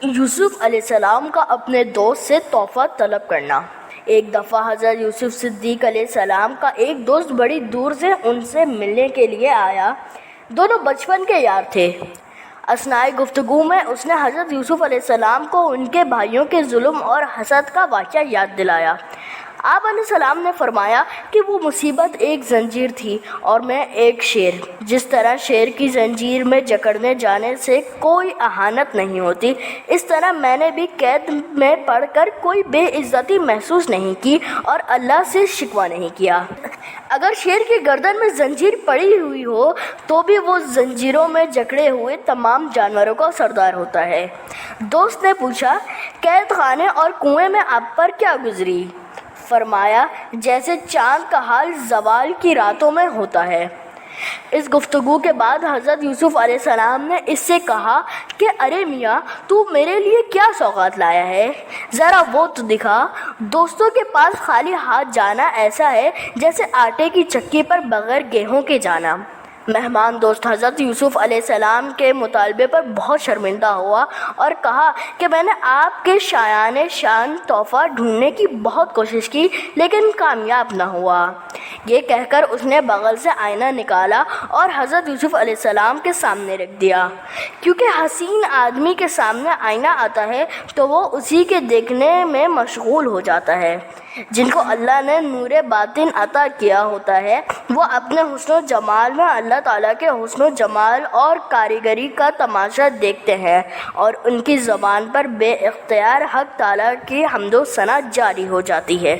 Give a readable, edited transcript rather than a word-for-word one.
یوسف علیہ السلام کا اپنے دوست سے تحفہ طلب کرنا۔ ایک دفعہ حضرت یوسف صدیق علیہ السلام کا ایک دوست بڑی دور سے ان سے ملنے کے لیے آیا۔ دونوں بچپن کے یار تھے۔ اثناء گفتگو میں اس نے حضرت یوسف علیہ السلام کو ان کے بھائیوں کے ظلم اور حسد کا واقعہ یاد دلایا۔ آپ علیہ السلام نے فرمایا کہ وہ مصیبت ایک زنجیر تھی اور میں ایک شیر۔ جس طرح شیر کی زنجیر میں جکڑنے جانے سے کوئی اہانت نہیں ہوتی، اس طرح میں نے بھی قید میں پڑھ کر کوئی بے عزتی محسوس نہیں کی اور اللہ سے شکوہ نہیں کیا۔ اگر شیر کی گردن میں زنجیر پڑی ہوئی ہو تو بھی وہ زنجیروں میں جکڑے ہوئے تمام جانوروں کا سردار ہوتا ہے۔ دوست نے پوچھا، قید خانے اور کنویں میں آپ پر کیا گزری؟ فرمایا، جیسے چاند کا حال زوال کی راتوں میں ہوتا ہے۔ اس گفتگو کے بعد حضرت یوسف علیہ السلام نے اس سے کہا کہ ارے میاں، تو میرے لیے کیا سوغات لایا ہے؟ ذرا وہ تو دکھا۔ دوستوں کے پاس خالی ہاتھ جانا ایسا ہے جیسے آٹے کی چکی پر بغیر گیہوں کے جانا۔ مہمان دوست حضرت یوسف علیہ السلام کے مطالبے پر بہت شرمندہ ہوا اور کہا کہ میں نے آپ کے شایان شان تحفہ ڈھونڈنے کی بہت کوشش کی لیکن کامیاب نہ ہوا۔ یہ کہہ کر اس نے بغل سے آئینہ نکالا اور حضرت یوسف علیہ السلام کے سامنے رکھ دیا۔ کیونکہ حسین آدمی کے سامنے آئینہ آتا ہے تو وہ اسی کے دیکھنے میں مشغول ہو جاتا ہے۔ جن کو اللہ نے نور باطن عطا کیا ہوتا ہے وہ اپنے حسن و جمال میں اللہ تعالیٰ کے حسن و جمال اور کاریگری کا تماشا دیکھتے ہیں اور ان کی زبان پر بے اختیار حق تعالیٰ کی حمد و ثنا جاری ہو جاتی ہے۔